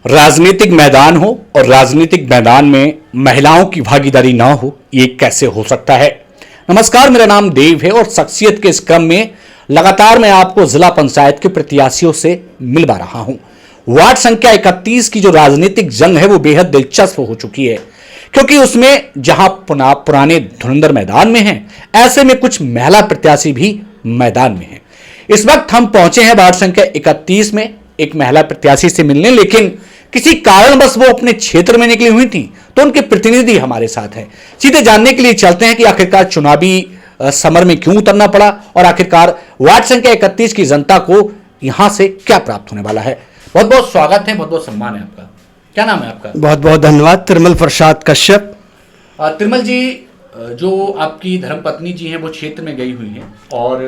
राजनीतिक मैदान हो और राजनीतिक मैदान में महिलाओं की भागीदारी ना हो, ये कैसे हो सकता है। नमस्कार, मेरा नाम देव है और शख्सियत के इस क्रम में लगातार मैं आपको जिला पंचायत के प्रत्याशियों से मिलवा रहा हूं। वार्ड संख्या 31 की जो राजनीतिक जंग है वो बेहद दिलचस्प हो चुकी है, क्योंकि उसमें जहां पुराने धुरंधर मैदान में हैं, ऐसे में कुछ महिला प्रत्याशी भी मैदान में हैं। इस वक्त हम पहुंचे हैं वार्ड संख्या 31 में एक महिला प्रत्याशी से मिलने, लेकिन किसी कारणवश वो अपने क्षेत्र में निकली हुई थी, तो उनके प्रतिनिधि हमारे साथ हैं। सीधे जानने के लिए चलते हैं कि आखिरकार चुनावी समर में क्यों उतरना पड़ा और आखिरकार वार्ड संख्या 31 की जनता को यहां से क्या प्राप्त होने वाला है। बहुत बहुत स्वागत है, बहुत बहुत सम्मान है आपका। क्या नाम है आपका? बहुत बहुत धन्यवाद। त्रिमल प्रसाद कश्यप। त्रिमल जी, जो आपकी धर्मपत्नी जी हैं वो क्षेत्र में गई हुई हैं और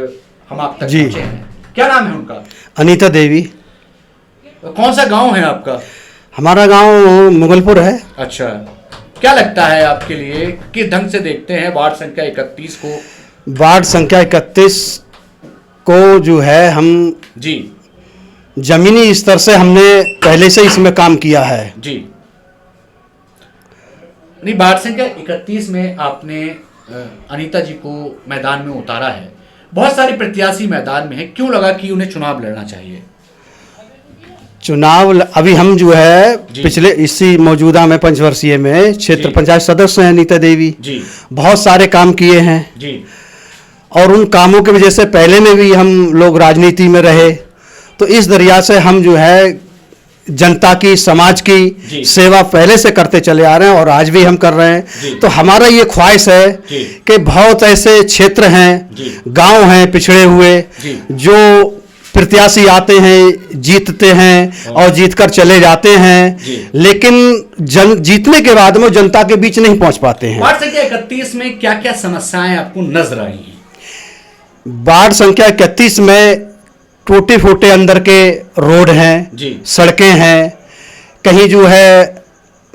हम आप तक पहुंचे हैं। क्या नाम है उनका? अनीता देवी। कौन सा गांव है आपका? हमारा गांव मुगलपुर है। अच्छा, क्या लगता है आपके लिए, किस ढंग से देखते हैं वार्ड संख्या 31 को? वार्ड संख्या 31 को जो है हम जी जमीनी स्तर से हमने पहले से इसमें काम किया है जी। नहीं, वार्ड संख्या 31 में आपने अनीता जी को मैदान में उतारा है। बहुत सारे प्रत्याशी मैदान में हैं, क्यों लगा कि उन्हें चुनाव लड़ना चाहिए? चुनाव अभी हम जो है पिछले इसी मौजूदा में पंचवर्षीय में क्षेत्र पंचायत सदस्य हैं अनीता देवी जी। बहुत सारे काम किए हैं जी। और उन कामों की वजह से पहले में भी हम लोग राजनीति में रहे, तो इस दरिया से हम जो है जनता की, समाज की सेवा पहले से करते चले आ रहे हैं और आज भी हम कर रहे हैं। तो हमारा ये ख्वाहिश है कि बहुत ऐसे क्षेत्र हैं, गांव हैं पिछड़े हुए, जो प्रत्याशी आते हैं, जीतते हैं और जीतकर चले जाते हैं, लेकिन जीतने के बाद में जनता के बीच नहीं पहुंच पाते हैं। वार्ड संख्या 31 में क्या क्या समस्याएं आपको नजर आई हैं? वार्ड संख्या 31 में टूटे फूटे अंदर के रोड हैं, सड़कें हैं, कहीं जो है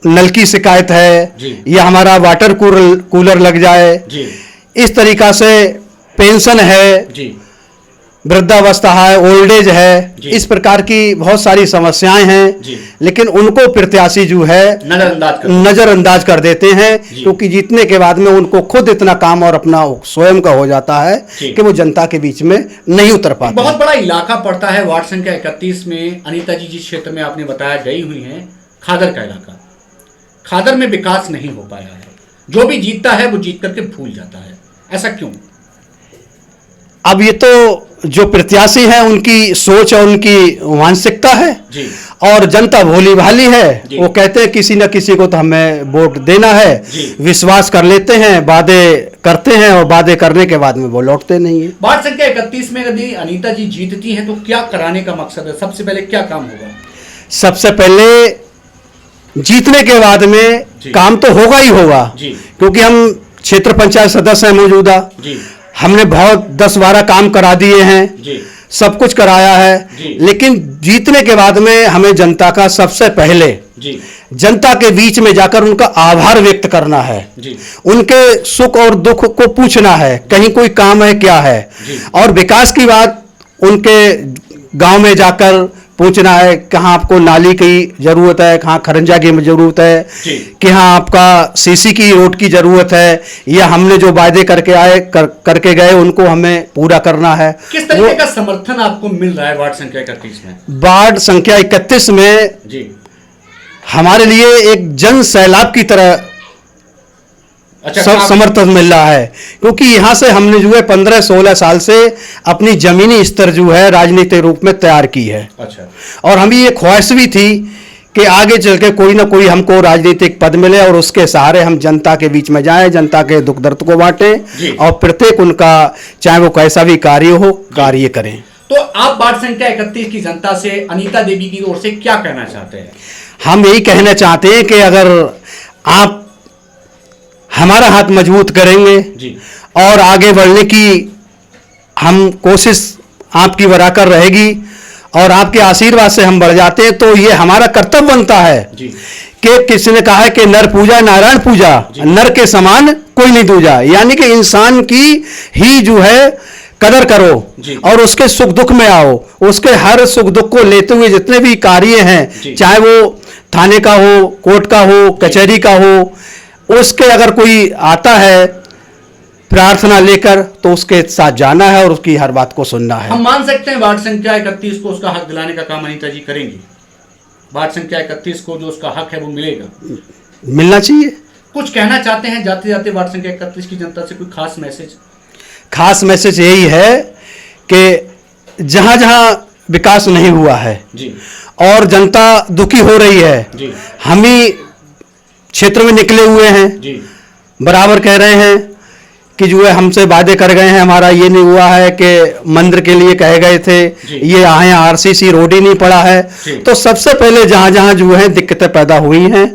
नल की शिकायत है या हमारा वाटर कूलर लग जाए, इस तरीका से पेंशन है, वृद्धावस्था है, ओल्ड एज है, इस प्रकार की बहुत सारी समस्याएं हैं, लेकिन उनको प्रत्याशी जो है नजरअंदाज कर देते हैं, क्योंकि जीतने के बाद में उनको खुद इतना काम और अपना स्वयं का हो जाता है कि वो जनता के बीच में नहीं उतर पाते। बहुत बड़ा इलाका पड़ता है वार्ड संख्या 31 में। अनीता जी जिस क्षेत्र में आपने बताया गई हुई हैं, खादर का इलाका, खादर में विकास नहीं हो पाया है। जो भी जीतता है वो जीत करके भूल जाता है, ऐसा क्यों? अब ये तो जो प्रत्याशी हैं उनकी सोच और उनकी मानसिकता है जी। और जनता भोली भाली है, वो कहते हैं किसी न किसी को तो हमें वोट देना है, विश्वास कर लेते हैं, वादे करते हैं और वादे करने के बाद में वो लौटते नहीं है। वार्ड संख्या 31 में यदि अनीता जी जीतती हैं तो क्या कराने का मकसद है? सबसे पहले क्या काम होगा? सबसे पहले जीतने के बाद में काम तो होगा ही होगा, क्योंकि हम क्षेत्र पंचायत सदस्य हैं मौजूदा, हमने बहुत 10-12 काम करा दिए हैं, सब कुछ कराया है, लेकिन जीतने के बाद में हमें जनता का सबसे पहले जनता के बीच में जाकर उनका आभार व्यक्त करना है, उनके सुख और दुख को पूछना है, कहीं कोई काम है क्या है, और विकास की बात उनके गांव में जाकर पूछना है, कहाँ आपको नाली की जरूरत है, कहाँ खरंजा की जरूरत है, कहाँ आपका सीसी की रोड की जरूरत है, या हमने जो वायदे करके आए करके गए उनको हमें पूरा करना है। किस तरीके का समर्थन आपको मिल रहा है वार्ड संख्या 31 में? वार्ड संख्या 31 में हमारे लिए एक जन सैलाब की तरह समर्थन मिल रहा है, क्योंकि यहाँ से हमने जो है 15-16 साल से अपनी जमीनी स्तर जो है राजनीतिक रूप में तैयार की है। अच्छा। और हमें ये ख्वाहिश भी थी कि आगे चल के कोई ना कोई हमको राजनीतिक पद मिले और उसके सहारे हम जनता के बीच में जाएं, जनता के दुख दर्द को बांटें और प्रत्येक उनका चाहे वो कैसा भी कार्य हो कार्य करें। तो आप वार्ड संख्या 31 की जनता से अनीता देवी की ओर से क्या कहना चाहते हैं? हम यही कहना चाहते हैं कि अगर आप हमारा हाथ मजबूत करेंगे और आगे बढ़ने की हम कोशिश आपकी बराबर रहेगी और आपके आशीर्वाद से हम बढ़ जाते हैं, तो ये हमारा कर्तव्य बनता है कि किसी ने कहा है कि नर पूजा नारायण पूजा, नर के समान कोई नहीं दूजा, यानी कि इंसान की ही जो है कदर करो और उसके सुख दुख में आओ, उसके हर सुख दुख को लेते हुए जितने भी कार्य हैं, चाहे वो थाने का हो, कोर्ट का हो, कचहरी का हो, उसके अगर कोई आता है प्रार्थना लेकर तो उसके साथ जाना है और उसकी हर बात को सुनना है। हम मान सकते हैं वार्ड संख्या 31 को उसका हक दिलाने का काम अनीता जी करेंगी? वार्ड संख्या 31 को जो उसका हक है वो मिलेगा? मिलना चाहिए। कुछ कहना चाहते हैं जाते जाते वार्ड संख्या 31 की जनता से, कोई खास मैसेज? खास मैसेज यही है कि जहां जहां विकास नहीं हुआ है जी, और जनता दुखी हो रही है जी, हम ही क्षेत्र में निकले हुए हैं जी, बराबर कह रहे हैं कि जो है हमसे वादे कर गए हैं, हमारा ये नहीं हुआ है कि मंदिर के लिए कहे गए थे, ये आए आरसीसी रोड ही नहीं पड़ा है। तो सबसे पहले जहां जहां जो है दिक्कतें पैदा हुई हैं,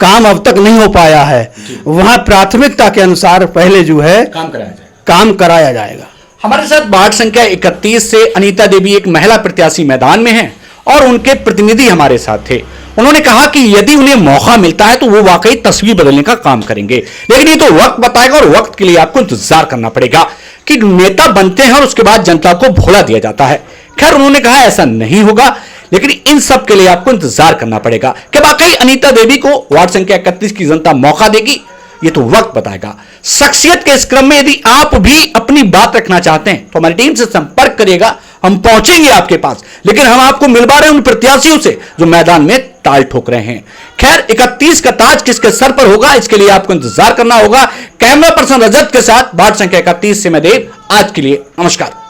काम अब तक नहीं हो पाया है, वहां प्राथमिकता के अनुसार पहले जो है काम कराया जाएगा। हमारे साथ वार्ड संख्या 31 से अनीता देवी एक महिला प्रत्याशी मैदान में हैं और उनके प्रतिनिधि हमारे साथ थे। उन्होंने कहा कि यदि उन्हें मौका मिलता है तो वो वाकई तस्वीर बदलने का काम करेंगे, लेकिन ये तो वक्त बताएगा और वक्त के लिए आपको इंतजार करना पड़ेगा कि नेता बनते हैं और उसके बाद जनता को भोला दिया जाता है। खैर, उन्होंने कहा ऐसा नहीं होगा, लेकिन इन सब के लिए आपको इंतजार करना पड़ेगा कि वाकई अनीता देवी को वार्ड संख्या 31 की जनता मौका देगी, ये तो वक्त बताएगा। शख्सियत के इस क्रम में यदि आप भी अपनी बात रखना चाहते हैं तो हमारी टीम से संपर्क करिएगा, हम पहुंचेंगे आपके पास, लेकिन हम आपको मिलवा रहे हैं उन प्रत्याशियों से जो मैदान में ताल ठोक रहे हैं। खैर, 31 का ताज किसके सर पर होगा, इसके लिए आपको इंतजार करना होगा। कैमरा पर्सन रजत के साथ वार्ड संख्या 31 से मैं देव, आज के लिए नमस्कार।